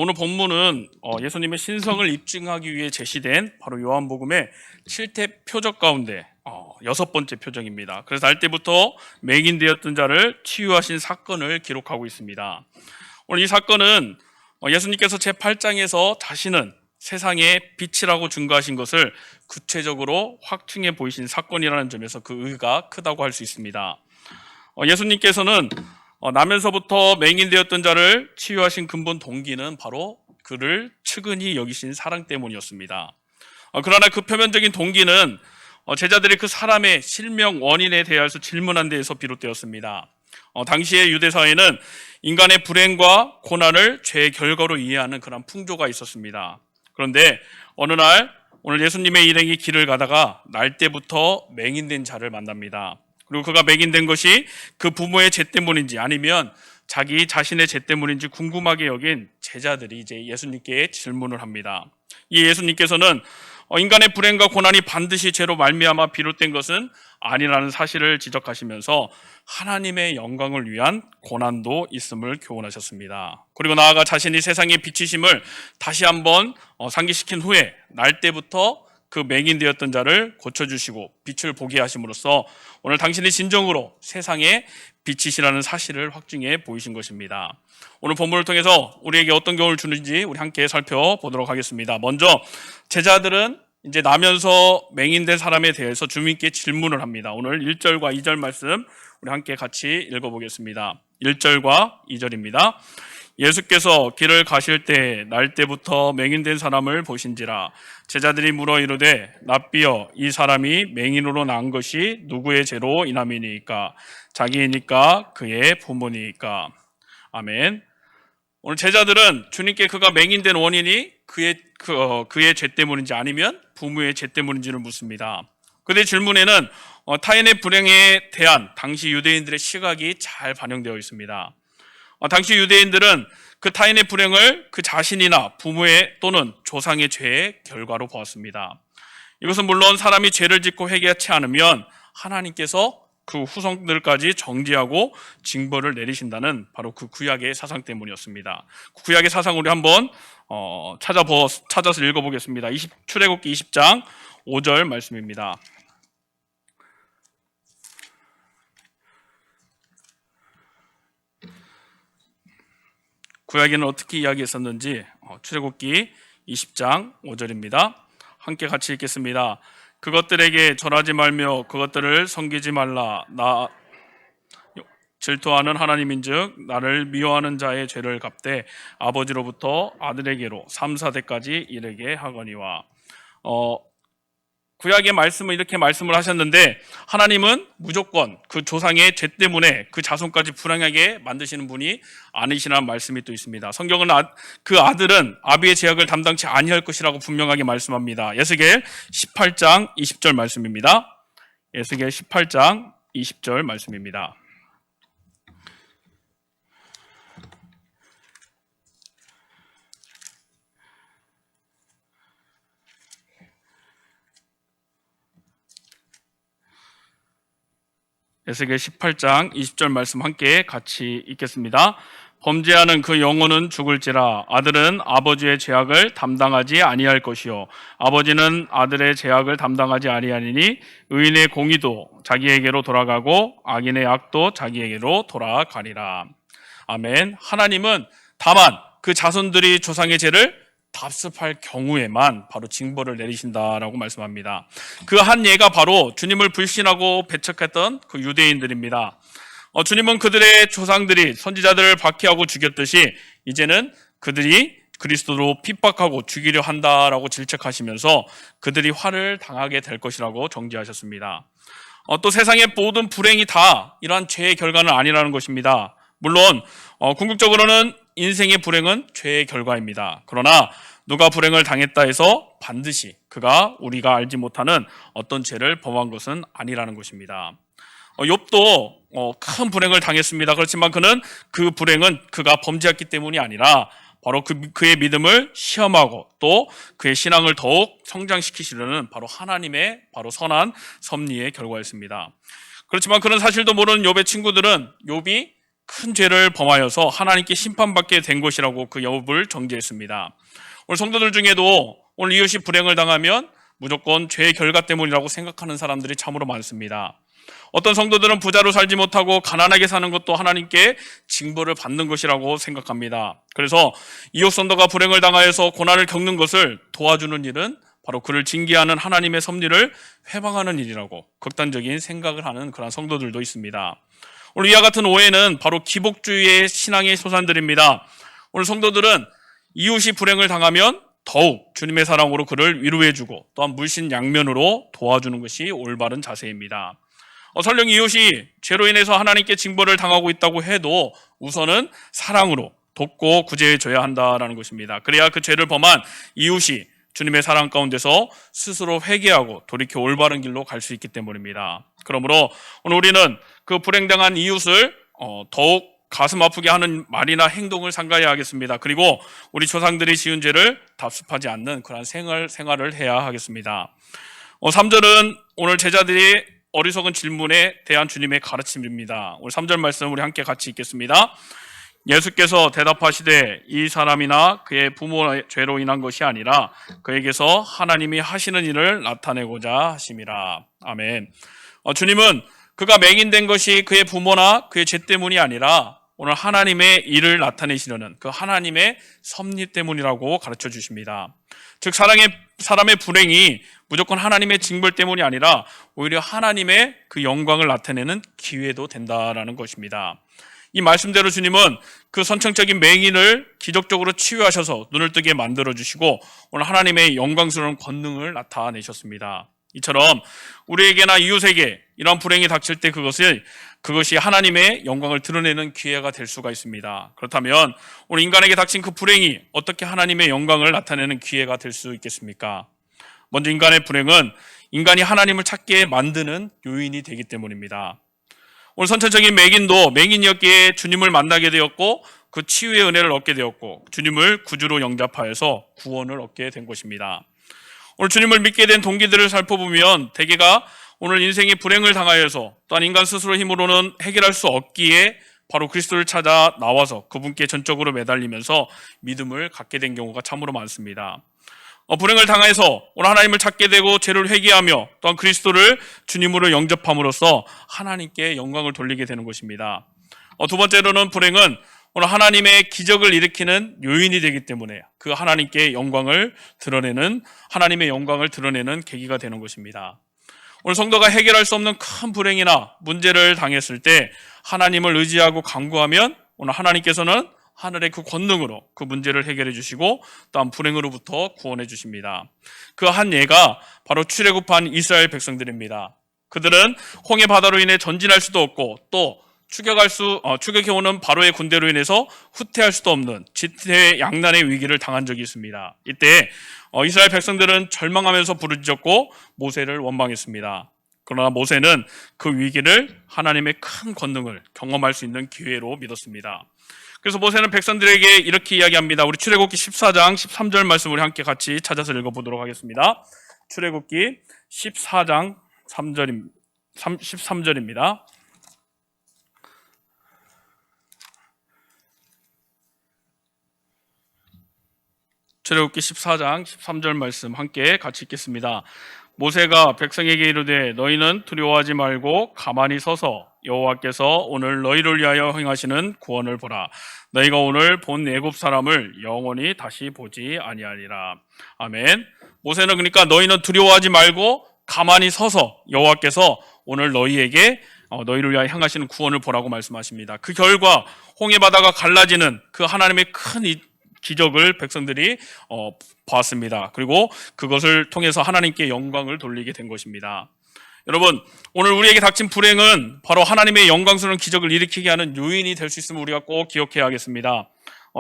오늘 본문은 예수님의 신성을 입증하기 위해 제시된 바로 요한복음의 7대 표적 가운데 여섯 번째 표적입니다. 그래서 날 때부터 맹인되었던 자를 치유하신 사건을 기록하고 있습니다. 오늘 이 사건은 예수님께서 제8장에서 자신은 세상의 빛이라고 증거하신 것을 구체적으로 확증해 보이신 사건이라는 점에서 그 의의가 크다고 할 수 있습니다. 예수님께서는 나면서부터 맹인되었던 자를 치유하신 근본 동기는 바로 그를 측은히 여기신 사랑 때문이었습니다. 그러나 그 표면적인 동기는 제자들이 그 사람의 실명 원인에 대해서 질문한 데에서 비롯되었습니다. 당시의 유대 사회는 인간의 불행과 고난을 죄의 결과로 이해하는 그런 풍조가 있었습니다. 그런데 어느 날 오늘 예수님의 일행이 길을 가다가 날 때부터 맹인된 자를 만납니다. 그리고 그가 맹인된 것이 그 부모의 죄 때문인지 아니면 자기 자신의 죄 때문인지 궁금하게 여긴 제자들이 이제 예수님께 질문을 합니다. 이 예수님께서는 인간의 불행과 고난이 반드시 죄로 말미암아 비롯된 것은 아니라는 사실을 지적하시면서 하나님의 영광을 위한 고난도 있음을 교훈하셨습니다. 그리고 나아가 자신이 세상의 빛이심을 다시 한번 상기시킨 후에 날 때부터 그 맹인되었던 자를 고쳐주시고 빛을 보게 하심으로써 오늘 당신이 진정으로 세상의 빛이시라는 사실을 확증해 보이신 것입니다. 오늘 본문을 통해서 우리에게 어떤 교훈을 주는지 우리 함께 살펴보도록 하겠습니다. 먼저 제자들은 이제 나면서 맹인된 사람에 대해서 주님께 질문을 합니다. 오늘 1절과 2절 말씀 우리 함께 같이 읽어보겠습니다. 1절과 2절입니다. 예수께서 길을 가실 때 날 때부터 맹인된 사람을 보신지라. 제자들이 물어 이르되 랍비여 이 사람이 맹인으로 난 것이 누구의 죄로 인함이니까? 자기이니까 그의 부모니까? 아멘. 오늘 제자들은 주님께 그가 맹인된 원인이 그의 죄 때문인지 아니면 부모의 죄 때문인지를 묻습니다. 그들의 질문에는 타인의 불행에 대한 당시 유대인들의 시각이 잘 반영되어 있습니다. 당시 유대인들은 그 타인의 불행을 그 자신이나 부모의 또는 조상의 죄의 결과로 보았습니다. 이것은 물론 사람이 죄를 짓고 회개하지 않으면 하나님께서 그 후손들까지 정죄하고 징벌을 내리신다는 바로 그 구약의 사상 때문이었습니다. 구약의 사상을 우리 한번 찾아서 읽어보겠습니다. 출애굽기 20장 5절 말씀입니다. 구약에는 어떻게 이야기했었는지 출애굽기 20장 5절입니다. 함께 같이 읽겠습니다. 그것들에게 절하지 말며 그것들을 섬기지 말라. 나 질투하는 하나님인즉 나를 미워하는 자의 죄를 갚되 아버지로부터 아들에게로 3, 4대까지 이르게 하거니와. 구약의 말씀은 이렇게 말씀을 하셨는데 하나님은 무조건 그 조상의 죄 때문에 그 자손까지 불행하게 만드시는 분이 아니시라는 말씀이 또 있습니다. 성경은 그 아들은 아비의 죄악을 담당치 아니할 것이라고 분명하게 말씀합니다. 에스겔 18장 20절 말씀입니다. 에스겔 18장 20절 말씀입니다. 에스겔 18장 20절 말씀 함께 같이 읽겠습니다. 범죄하는 그 영혼은 죽을지라. 아들은 아버지의 죄악을 담당하지 아니할 것이요 아버지는 아들의 죄악을 담당하지 아니하니니 의인의 공의도 자기에게로 돌아가고 악인의 악도 자기에게로 돌아가리라. 아멘. 하나님은 다만 그 자손들이 조상의 죄를 답습할 경우에만 바로 징벌을 내리신다라고 말씀합니다. 그 한 예가 바로 주님을 불신하고 배척했던 그 유대인들입니다. 주님은 그들의 조상들이 선지자들을 박해하고 죽였듯이 이제는 그들이 그리스도로 핍박하고 죽이려 한다라고 질책하시면서 그들이 화를 당하게 될 것이라고 정죄하셨습니다. 또 세상의 모든 불행이 다 이러한 죄의 결과는 아니라는 것입니다. 물론 궁극적으로는 인생의 불행은 죄의 결과입니다. 그러나 누가 불행을 당했다 해서 반드시 그가 우리가 알지 못하는 어떤 죄를 범한 것은 아니라는 것입니다. 욥도 큰 불행을 당했습니다. 그렇지만 그는 그 불행은 그가 범죄했기 때문이 아니라 바로 그의 믿음을 시험하고 또 그의 신앙을 더욱 성장시키시려는 바로 하나님의 바로 선한 섭리의 결과였습니다. 그렇지만 그런 사실도 모르는 욥의 친구들은 욥이 큰 죄를 범하여서 하나님께 심판받게 된 것이라고 그 욥을 정죄했습니다. 오늘 성도들 중에도 오늘 이웃이 불행을 당하면 무조건 죄의 결과 때문이라고 생각하는 사람들이 참으로 많습니다. 어떤 성도들은 부자로 살지 못하고 가난하게 사는 것도 하나님께 징벌을 받는 것이라고 생각합니다. 그래서 이웃 성도가 불행을 당하여서 고난을 겪는 것을 도와주는 일은 바로 그를 징계하는 하나님의 섭리를 회방하는 일이라고 극단적인 생각을 하는 그런 성도들도 있습니다. 오늘 이와 같은 오해는 바로 기복주의의 신앙의 소산들입니다. 오늘 성도들은 이웃이 불행을 당하면 더욱 주님의 사랑으로 그를 위로해주고 또한 물신양면으로 도와주는 것이 올바른 자세입니다. 설령 이웃이 죄로 인해서 하나님께 징벌을 당하고 있다고 해도 우선은 사랑으로 돕고 구제해줘야 한다는 것입니다. 그래야 그 죄를 범한 이웃이 주님의 사랑 가운데서 스스로 회개하고 돌이켜 올바른 길로 갈 수 있기 때문입니다. 그러므로 오늘 우리는 그 불행당한 이웃을 더욱 가슴 아프게 하는 말이나 행동을 삼가야 하겠습니다. 그리고 우리 조상들이 지은 죄를 답습하지 않는 그런 생활을 해야 하겠습니다. 3절은 오늘 제자들이 어리석은 질문에 대한 주님의 가르침입니다. 오늘 3절 말씀 우리 함께 같이 읽겠습니다. 예수께서 대답하시되 이 사람이나 그의 부모의 죄로 인한 것이 아니라 그에게서 하나님이 하시는 일을 나타내고자 하심이라. 아멘. 주님은 그가 맹인된 것이 그의 부모나 그의 죄 때문이 아니라 오늘 하나님의 일을 나타내시려는 그 하나님의 섭리 때문이라고 가르쳐 주십니다. 즉 사람의 불행이 무조건 하나님의 징벌 때문이 아니라 오히려 하나님의 그 영광을 나타내는 기회도 된다라는 것입니다. 이 말씀대로 주님은 그 선천적인 맹인을 기적적으로 치유하셔서 눈을 뜨게 만들어주시고 오늘 하나님의 영광스러운 권능을 나타내셨습니다. 이처럼 우리에게나 이웃에게 이런 불행이 닥칠 때 그것이 하나님의 영광을 드러내는 기회가 될 수가 있습니다. 그렇다면 오늘 인간에게 닥친 그 불행이 어떻게 하나님의 영광을 나타내는 기회가 될 수 있겠습니까? 먼저 인간의 불행은 인간이 하나님을 찾게 만드는 요인이 되기 때문입니다. 오늘 선천적인 맹인도 맹인이었기에 주님을 만나게 되었고 그 치유의 은혜를 얻게 되었고 주님을 구주로 영접하여서 구원을 얻게 된 것입니다. 오늘 주님을 믿게 된 동기들을 살펴보면 대개가 오늘 인생의 불행을 당하여서 또한 인간 스스로 힘으로는 해결할 수 없기에 바로 그리스도를 찾아 나와서 그분께 전적으로 매달리면서 믿음을 갖게 된 경우가 참으로 많습니다. 불행을 당해서 오늘 하나님을 찾게 되고 죄를 회개하며 또한 그리스도를 주님으로 영접함으로써 하나님께 영광을 돌리게 되는 것입니다. 두 번째로는 불행은 오늘 하나님의 기적을 일으키는 요인이 되기 때문에 그 하나님께 하나님의 영광을 드러내는 계기가 되는 것입니다. 오늘 성도가 해결할 수 없는 큰 불행이나 문제를 당했을 때 하나님을 의지하고 간구하면 오늘 하나님께서는 하늘의 그 권능으로 그 문제를 해결해 주시고 또한 불행으로부터 구원해 주십니다. 그 한 예가 바로 출애굽한 이스라엘 백성들입니다. 그들은 홍해 바다로 인해 전진할 수도 없고 또 추격해 오는 바로의 군대로 인해서 후퇴할 수도 없는 지체양난의 위기를 당한 적이 있습니다. 이때 이스라엘 백성들은 절망하면서 부르짖었고 모세를 원망했습니다. 그러나 모세는 그 위기를 하나님의 큰 권능을 경험할 수 있는 기회로 믿었습니다. 그래서 모세는 백성들에게 이렇게 이야기합니다. 우리 출애굽기 14장 13절 말씀 우리 함께 같이 찾아서 읽어보도록 하겠습니다. 출애굽기 14장 13절입니다. 출애굽기 14장 13절 말씀 함께 같이 읽겠습니다. 모세가 백성에게 이르되 너희는 두려워하지 말고 가만히 서서 여호와께서 오늘 너희를 위하여 행하시는 구원을 보라. 너희가 오늘 본 애굽 사람을 영원히 다시 보지 아니하리라. 아멘. 모세는 그러니까 너희는 두려워하지 말고 가만히 서서 여호와께서 오늘 너희를 위하여 행하시는 구원을 보라고 말씀하십니다. 그 결과 홍해 바다가 갈라지는 그 하나님의 큰 기적을 백성들이 보았습니다. 그리고 그것을 통해서 하나님께 영광을 돌리게 된 것입니다. 여러분, 오늘 우리에게 닥친 불행은 바로 하나님의 영광스러운 기적을 일으키게 하는 요인이 될 수 있음을 우리가 꼭 기억해야 하겠습니다.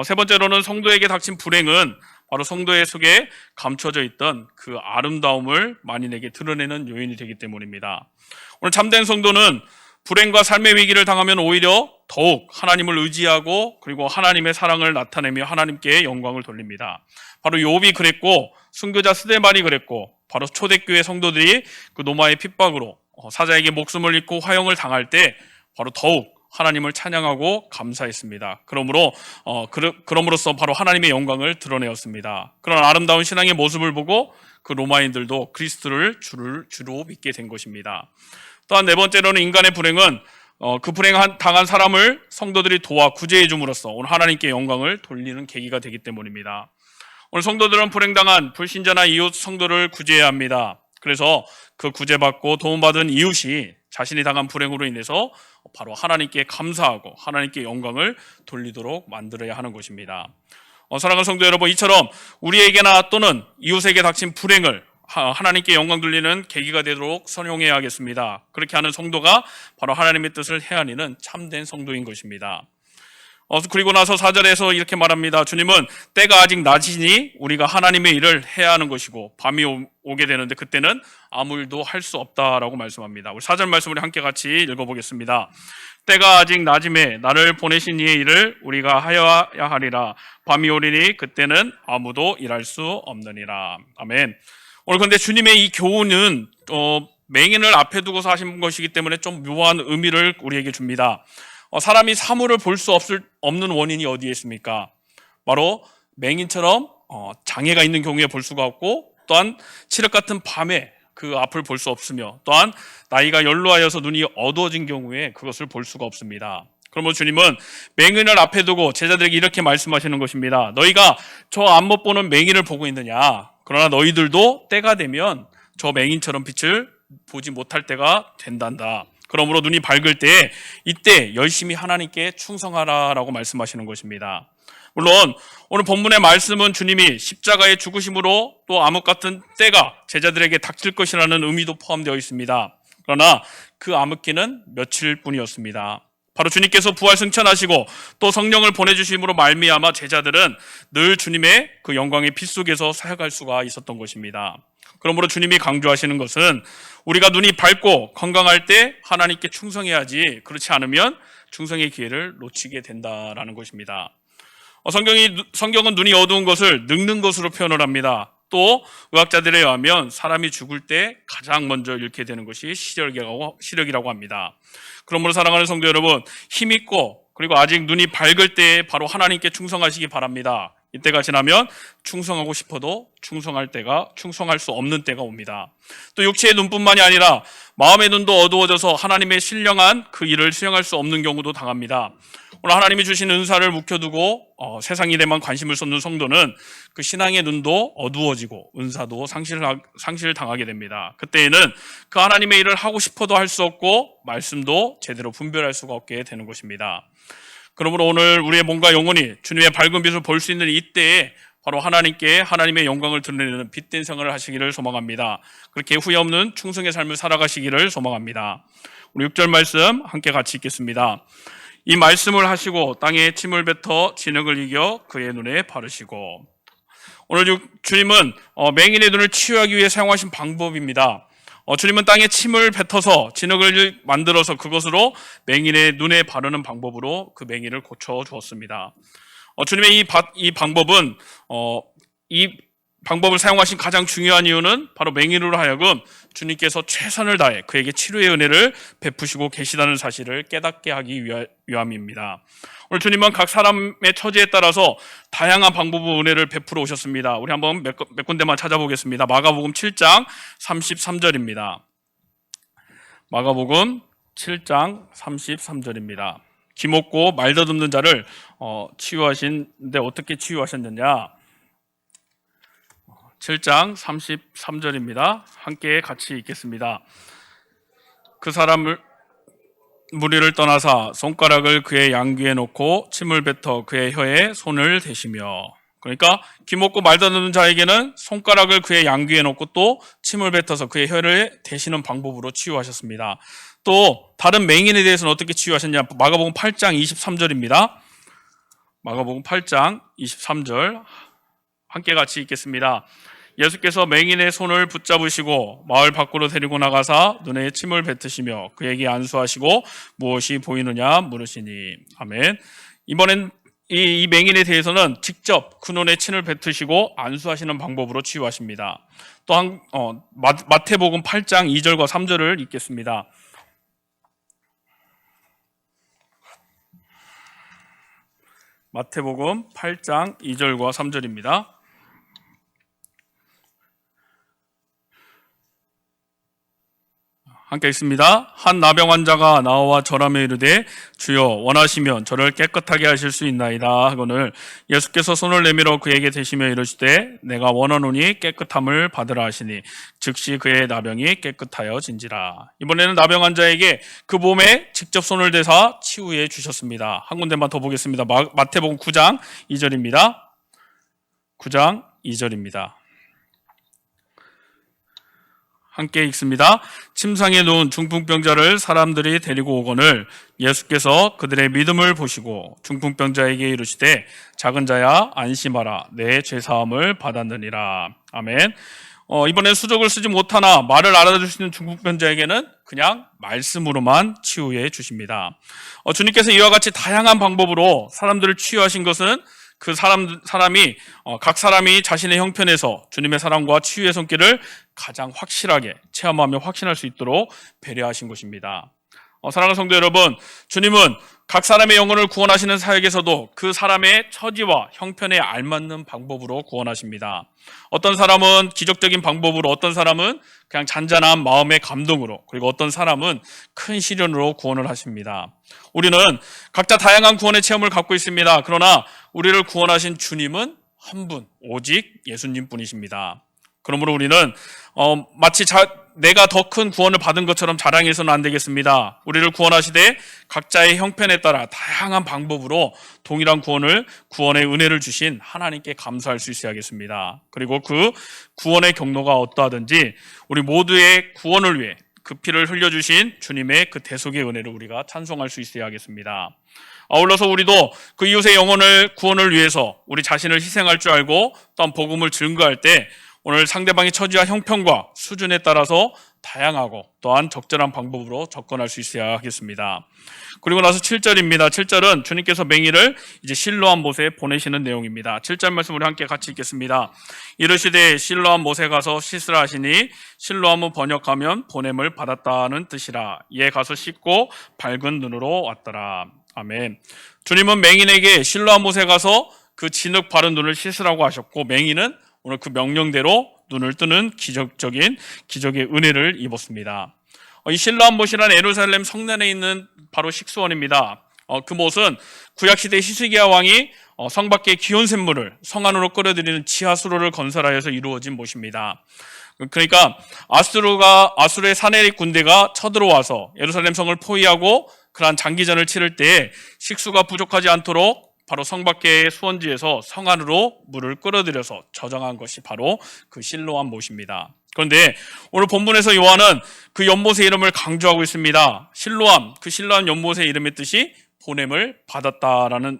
세 번째로는 성도에게 닥친 불행은 바로 성도의 속에 감춰져 있던 그 아름다움을 만인에게 드러내는 요인이 되기 때문입니다. 오늘 참된 성도는 불행과 삶의 위기를 당하면 오히려 더욱 하나님을 의지하고 그리고 하나님의 사랑을 나타내며 하나님께 영광을 돌립니다. 바로 욥이 그랬고 순교자 스데반이 그랬고 바로 초대교회 성도들이 그 노마의 핍박으로 사자에게 목숨을 잃고 화형을 당할 때 바로 더욱 하나님을 찬양하고 감사했습니다. 그럼으로써 바로 하나님의 영광을 드러내었습니다. 그런 아름다운 신앙의 모습을 보고 그 로마인들도 그리스도를 주로 믿게 된 것입니다. 또한 네 번째로는 인간의 불행은 그 당한 사람을 성도들이 도와 구제해 줌으로써 오늘 하나님께 영광을 돌리는 계기가 되기 때문입니다. 오늘 성도들은 불행당한 불신자나 이웃 성도를 구제해야 합니다. 그래서 그 구제받고 도움받은 이웃이 자신이 당한 불행으로 인해서 바로 하나님께 감사하고 하나님께 영광을 돌리도록 만들어야 하는 것입니다. 사랑하는 성도 여러분, 이처럼 우리에게나 또는 이웃에게 닥친 불행을 하나님께 영광 돌리는 계기가 되도록 선용해야 하겠습니다. 그렇게 하는 성도가 바로 하나님의 뜻을 헤아리는 참된 성도인 것입니다. 그리고 나서 4절에서 이렇게 말합니다. 주님은 때가 아직 낮이니 우리가 하나님의 일을 해야 하는 것이고 밤이 오게 되는데 그때는 아무 일도 할 수 없다라고 말씀합니다. 우리 4절 말씀을 함께 같이 읽어보겠습니다. 때가 아직 낮임에 나를 보내신 이의 일을 우리가 하여야 하리라. 밤이 오리니 그때는 아무도 일할 수 없느니라. 아멘. 오늘 근데 주님의 이 교훈은 맹인을 앞에 두고서 하신 것이기 때문에 좀 묘한 의미를 우리에게 줍니다. 사람이 사물을 볼 수 없는 원인이 어디에 있습니까? 바로 맹인처럼 장애가 있는 경우에 볼 수가 없고, 또한 칠흑 같은 밤에 그 앞을 볼 수 없으며, 또한 나이가 연로하여서 눈이 어두워진 경우에 그것을 볼 수가 없습니다. 그러면 주님은 맹인을 앞에 두고 제자들에게 이렇게 말씀하시는 것입니다. 너희가 저 안 못 보는 맹인을 보고 있느냐? 그러나 너희들도 때가 되면 저 맹인처럼 빛을 보지 못할 때가 된단다. 그러므로 눈이 밝을 때에 이때 열심히 하나님께 충성하라라고 말씀하시는 것입니다. 물론 오늘 본문의 말씀은 주님이 십자가의 죽으심으로 또 암흑 같은 때가 제자들에게 닥칠 것이라는 의미도 포함되어 있습니다. 그러나 그 암흑기는 며칠뿐이었습니다. 바로 주님께서 부활 승천하시고 또 성령을 보내주심으로 말미암아 제자들은 늘 주님의 그 영광의 빛 속에서 살아갈 수가 있었던 것입니다. 그러므로 주님이 강조하시는 것은 우리가 눈이 밝고 건강할 때 하나님께 충성해야지, 그렇지 않으면 충성의 기회를 놓치게 된다라는 것입니다. 성경은 눈이 어두운 것을 늙는 것으로 표현을 합니다. 또 의학자들에 의하면 사람이 죽을 때 가장 먼저 잃게 되는 것이 시력이라고 합니다. 그러므로 사랑하는 성도 여러분, 힘있고 그리고 아직 눈이 밝을 때 바로 하나님께 충성하시기 바랍니다. 이때가 지나면 충성하고 싶어도 충성할 수 없는 때가 옵니다. 또 육체의 눈뿐만이 아니라 마음의 눈도 어두워져서 하나님의 신령한 그 일을 수행할 수 없는 경우도 당합니다. 오늘 하나님이 주신 은사를 묵혀두고 세상 일에만 관심을 쏟는 성도는 그 신앙의 눈도 어두워지고 은사도 상실당하게 됩니다. 그때에는 그 하나님의 일을 하고 싶어도 할 수 없고 말씀도 제대로 분별할 수가 없게 되는 것입니다. 그러므로 오늘 우리의 몸과 영혼이 주님의 밝은 빛을 볼 수 있는 이때에 바로 하나님께 하나님의 영광을 드러내는 빛된 생활을 하시기를 소망합니다. 그렇게 후회 없는 충성의 삶을 살아가시기를 소망합니다. 우리 6절 말씀 함께 같이 읽겠습니다. 이 말씀을 하시고 땅에 침을 뱉어 진흙을 이겨 그의 눈에 바르시고. 오늘 주님은 맹인의 눈을 치유하기 위해 사용하신 방법입니다. 주님은 땅에 침을 뱉어서 진흙을 만들어서 그것으로 맹인의 눈에 바르는 방법으로 그 맹인을 고쳐 주었습니다. 주님의 이 방법을 사용하신 가장 중요한 이유는 바로 맹인으로 하여금 주님께서 최선을 다해 그에게 치료의 은혜를 베푸시고 계시다는 사실을 깨닫게 하기 위함입니다. 오늘 주님은 각 사람의 처지에 따라서 다양한 방법으로 은혜를 베풀어 오셨습니다. 우리 한번 몇 군데만 찾아보겠습니다. 마가복음 7장 33절입니다. 마가복음 7장 33절입니다. 기먹고 말 더듬는 자를 치유하신데 어떻게 치유하셨느냐? 7장 33절입니다. 함께 같이 읽겠습니다. 그 사람을 무리를 떠나사 손가락을 그의 양귀에 놓고 침을 뱉어 그의 혀에 손을 대시며. 그러니까 기먹고 말 더듬는 자에게는 손가락을 그의 양귀에 놓고 또 침을 뱉어서 그의 혀를 대시는 방법으로 치유하셨습니다. 또 다른 맹인에 대해서는 어떻게 치유하셨냐? 마가복음 8장 23절입니다. 마가복음 8장 23절 함께 같이 읽겠습니다. 예수께서 맹인의 손을 붙잡으시고 마을 밖으로 데리고 나가사 눈에 침을 뱉으시며 그에게 안수하시고 무엇이 보이느냐 물으시니. 아멘. 이번엔 이 맹인에 대해서는 직접 그 눈에 침을 뱉으시고 안수하시는 방법으로 치유하십니다. 또한 마태복음 8장 2절과 3절을 읽겠습니다. 마태복음 8장 2절과 3절입니다. 함께 읽습니다. 한 나병 환자가 나와 절하며 이르되 주여 원하시면 저를 깨끗하게 하실 수 있나이다 하거늘 예수께서 손을 내밀어 그에게 대시며 이르시되 내가 원하노니 깨끗함을 받으라 하시니 즉시 그의 나병이 깨끗하여진지라. 이번에는 나병 환자에게 그 몸에 직접 손을 대사 치유해 주셨습니다. 한 군데만 더 보겠습니다. 마태복음 9장 2절입니다. 9장 2절입니다. 함께 읽습니다. 침상에 누운 중풍병자를 사람들이 데리고 오거늘 예수께서 그들의 믿음을 보시고 중풍병자에게 이르시되 작은 자야 안심하라 내 죄사함을 받았느니라. 아멘. 이번엔 수족을 쓰지 못하나 말을 알아들을 수 있는 중풍병자에게는 그냥 말씀으로만 치유해 주십니다. 주님께서 이와 같이 다양한 방법으로 사람들을 치유하신 것은 그 사람이 각 사람이 자신의 형편에서 주님의 사랑과 치유의 손길을 가장 확실하게 체험하며 확신할 수 있도록 배려하신 것입니다. 사랑하는 성도 여러분, 주님은 각 사람의 영혼을 구원하시는 사역에서도 그 사람의 처지와 형편에 알맞는 방법으로 구원하십니다. 어떤 사람은 기적적인 방법으로, 어떤 사람은 그냥 잔잔한 마음의 감동으로, 그리고 어떤 사람은 큰 시련으로 구원을 하십니다. 우리는 각자 다양한 구원의 체험을 갖고 있습니다. 그러나 우리를 구원하신 주님은 한 분, 오직 예수님 뿐이십니다. 그러므로 우리는 마치 내가 더 큰 구원을 받은 것처럼 자랑해서는 안 되겠습니다. 우리를 구원하시되 각자의 형편에 따라 다양한 방법으로 동일한 구원의 은혜를 주신 하나님께 감사할 수 있어야겠습니다. 그리고 그 구원의 경로가 어떠하든지 우리 모두의 구원을 위해 그 피를 흘려주신 주님의 그 대속의 은혜를 우리가 찬송할 수 있어야겠습니다. 아울러서 우리도 그 이웃의 영혼을 구원을 위해서 우리 자신을 희생할 줄 알고 또한 복음을 증거할 때 오늘 상대방의 처지와 형편과 수준에 따라서 다양하고 또한 적절한 방법으로 접근할 수 있어야 하겠습니다. 그리고 나서 7절입니다. 7절은 주님께서 맹인을 이제 실로암 못에 보내시는 내용입니다. 7절 말씀 우리 함께 같이 읽겠습니다. 이르시되 실로암 못에 가서 씻으라 하시니 실로암은 번역하면 보냄을 받았다는 뜻이라. 이에 가서 씻고 밝은 눈으로 왔더라. 아멘. 주님은 맹인에게 실로암 못에 가서 그 진흙 바른 눈을 씻으라고 하셨고 맹인은 오늘 그 명령대로 눈을 뜨는 기적의 은혜를 입었습니다. 이 실로암 못이라는 예루살렘 성전에 있는 바로 식수원입니다. 그 못은 구약시대 히스기야 왕이 성 밖의 기온 샘물을 성 안으로 끌어들이는 지하수로를 건설하여서 이루어진 못입니다. 그러니까 아수르의 사내립 군대가 쳐들어와서 예루살렘 성을 포위하고 그러한 장기전을 치를 때에 식수가 부족하지 않도록 바로 성 밖의 수원지에서 성 안으로 물을 끌어들여서 저장한 것이 바로 그 실로암 못입니다. 그런데 오늘 본문에서 요한은 그 연못의 이름을 강조하고 있습니다. 그 실로암 연못의 이름의 뜻이 보냄을 받았다라는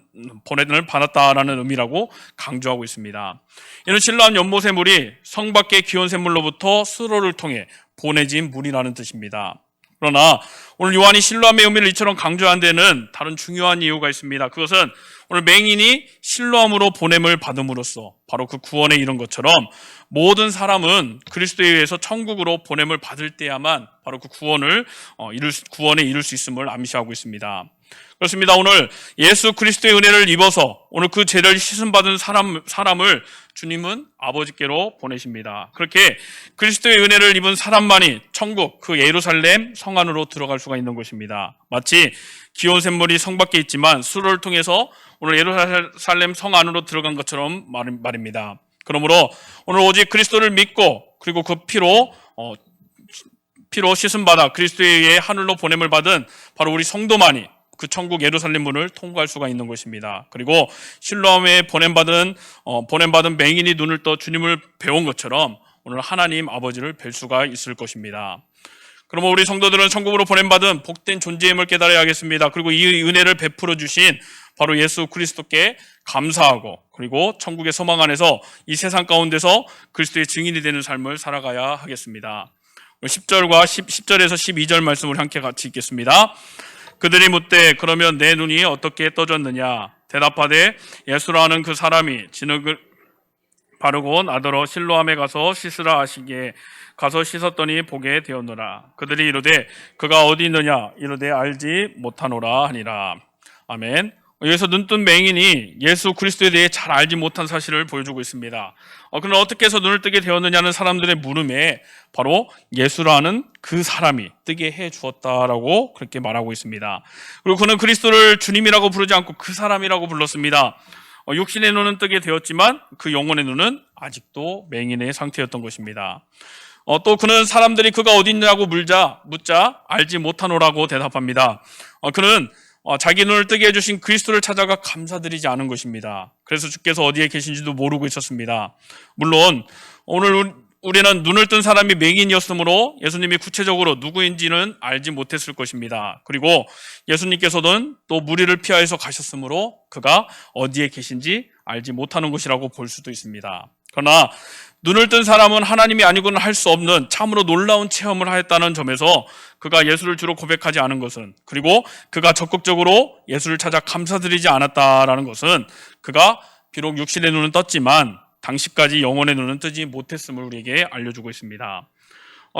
의미라고 강조하고 있습니다. 이는 실로암 연못의 물이 성 밖의 기온 샘물로부터 수로를 통해 보내진 물이라는 뜻입니다. 그러나 오늘 요한이 실로암의 의미를 이처럼 강조한 데는 다른 중요한 이유가 있습니다. 그것은 오늘 맹인이 실로암으로 보냄을 받음으로써 바로 그 구원에 이른 것처럼 모든 사람은 그리스도에 의해서 천국으로 보냄을 받을 때야만 바로 그 구원에 이룰 수 있음을 암시하고 있습니다. 그렇습니다. 오늘 예수 그리스도의 은혜를 입어서 오늘 그 죄를 씻음받은 사람을 주님은 아버지께로 보내십니다. 그렇게 그리스도의 은혜를 입은 사람만이 천국 그 예루살렘 성 안으로 들어갈 수가 있는 것입니다. 마치 기온 샘물이 성 밖에 있지만 수로를 통해서 오늘 예루살렘 성 안으로 들어간 것처럼 말입니다. 그러므로 오늘 오직 그리스도를 믿고 그리고 그 피로 씻음받아 그리스도에 의해 하늘로 보냄을 받은 바로 우리 성도만이 그 천국 예루살렘 문을 통과할 수가 있는 것입니다. 그리고 실로암에 보냄받은 맹인이 눈을 떠 주님을 배운 것처럼 오늘 하나님 아버지를 뵐 수가 있을 것입니다. 그러면 우리 성도들은 천국으로 보냄받은 복된 존재임을 깨달아야 하겠습니다. 그리고 이 은혜를 베풀어 주신 바로 예수 그리스도께 감사하고 그리고 천국의 소망 안에서 이 세상 가운데서 그리스도의 증인이 되는 삶을 살아가야 하겠습니다. 10절에서 12절 말씀을 함께 같이 읽겠습니다. 그들이 묻되 그러면 내 눈이 어떻게 떠졌느냐? 대답하되 예수라 하는 그 사람이 진흙을 바르고 나더러 실로암에 가서 씻으라 하시기에 가서 씻었더니 보게 되었노라. 그들이 이르되 그가 어디 있느냐? 이르되 알지 못하노라 하니라. 아멘. 여기서 눈뜬 맹인이 예수 그리스도에 대해 잘 알지 못한 사실을 보여주고 있습니다. 그는 어떻게 해서 눈을 뜨게 되었느냐는 사람들의 물음에 바로 예수라는 그 사람이 뜨게 해 주었다라고 그렇게 말하고 있습니다. 그리고 그는 그리스도를 주님이라고 부르지 않고 그 사람이라고 불렀습니다. 육신의 눈은 뜨게 되었지만 그 영혼의 눈은 아직도 맹인의 상태였던 것입니다. 또 그는 사람들이 그가 어디 있냐고 묻자 알지 못하노라고 대답합니다. 그는 자기 눈을 뜨게 해주신 그리스도를 찾아가 감사드리지 않은 것입니다. 그래서 주께서 어디에 계신지도 모르고 있었습니다. 물론 오늘 우리는 눈을 뜬 사람이 맹인이었으므로 예수님이 구체적으로 누구인지는 알지 못했을 것입니다. 그리고 예수님께서는 또 무리를 피하여서 가셨으므로 그가 어디에 계신지 알지 못하는 것이라고 볼 수도 있습니다. 그러나 눈을 뜬 사람은 하나님이 아니고는 할 수 없는 참으로 놀라운 체험을 하였다는 점에서 그가 예수를 주로 고백하지 않은 것은, 그리고 그가 적극적으로 예수를 찾아 감사드리지 않았다라는 것은 그가 비록 육신의 눈은 떴지만 당시까지 영혼의 눈은 뜨지 못했음을 우리에게 알려주고 있습니다.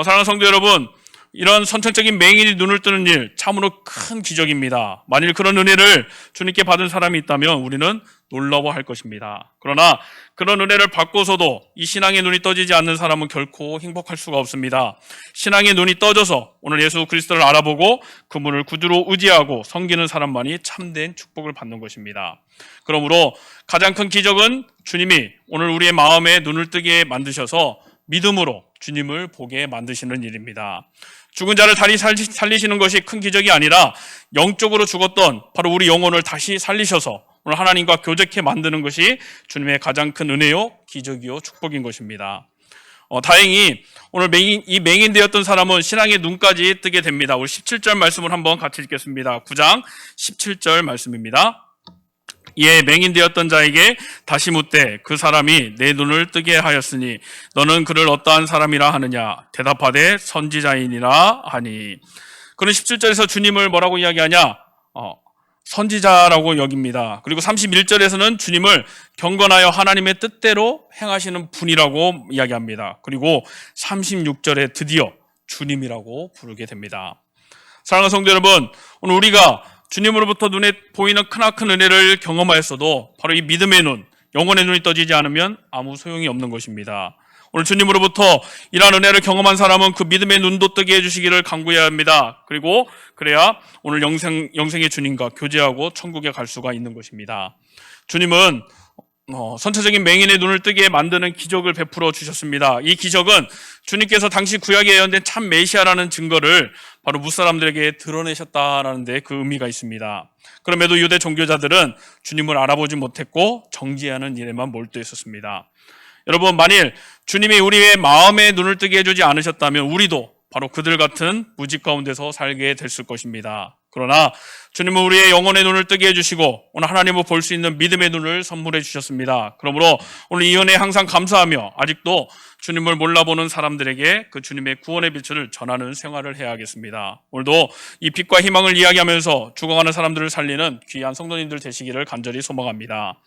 사랑하는 성도 여러분, 이런 선천적인 맹인이 눈을 뜨는 일 참으로 큰 기적입니다. 만일 그런 은혜를 주님께 받은 사람이 있다면 우리는 놀라워할 것입니다. 그러나 그런 은혜를 받고서도 이 신앙의 눈이 떠지지 않는 사람은 결코 행복할 수가 없습니다. 신앙의 눈이 떠져서 오늘 예수 그리스도를 알아보고 그분을 구주로 의지하고 섬기는 사람만이 참된 축복을 받는 것입니다. 그러므로 가장 큰 기적은 주님이 오늘 우리의 마음에 눈을 뜨게 만드셔서 믿음으로 주님을 보게 만드시는 일입니다. 죽은 자를 다시 살리시는 것이 큰 기적이 아니라 영적으로 죽었던 바로 우리 영혼을 다시 살리셔서 오늘 하나님과 교제케 만드는 것이 주님의 가장 큰 은혜요, 기적이요, 축복인 것입니다. 다행히 오늘 이 맹인 되었던 사람은 신앙의 눈까지 뜨게 됩니다. 우리 17절 말씀을 한번 같이 읽겠습니다. 9장 17절 말씀입니다. 이에 맹인 되었던 자에게 다시 묻되 그 사람이 내 눈을 뜨게 하였으니 너는 그를 어떠한 사람이라 하느냐? 대답하되 선지자이니라 하니. 그는 17절에서 주님을 뭐라고 이야기하냐? 선지자라고 여깁니다. 그리고 31절에서는 주님을 경건하여 하나님의 뜻대로 행하시는 분이라고 이야기합니다. 그리고 36절에 드디어 주님이라고 부르게 됩니다. 사랑하는 성도 여러분, 오늘 우리가 주님으로부터 눈에 보이는 크나큰 은혜를 경험하였어도 바로 이 믿음의 눈, 영혼의 눈이 떠지지 않으면 아무 소용이 없는 것입니다. 오늘 주님으로부터 이러한 은혜를 경험한 사람은 그 믿음의 눈도 뜨게 해주시기를 간구해야 합니다. 그리고 그래야 오늘 영생의 주님과 교제하고 천국에 갈 수가 있는 것입니다. 주님은 선체적인 맹인의 눈을 뜨게 만드는 기적을 베풀어 주셨습니다. 이 기적은 주님께서 당시 구약에 예언된 참 메시아라는 증거를 바로 무사람들에게 드러내셨다라는 데 그 의미가 있습니다. 그럼에도 유대 종교자들은 주님을 알아보지 못했고 정죄하는 일에만 몰두했었습니다. 여러분, 만일 주님이 우리의 마음의 눈을 뜨게 해주지 않으셨다면 우리도 바로 그들 같은 무직 가운데서 살게 됐을 것입니다. 그러나 주님은 우리의 영혼의 눈을 뜨게 해주시고 오늘 하나님을 볼 수 있는 믿음의 눈을 선물해 주셨습니다. 그러므로 오늘 이 은혜에 항상 감사하며 아직도 주님을 몰라보는 사람들에게 그 주님의 구원의 빛을 전하는 생활을 해야겠습니다. 오늘도 이 빛과 희망을 이야기하면서 죽어가는 사람들을 살리는 귀한 성도님들 되시기를 간절히 소망합니다.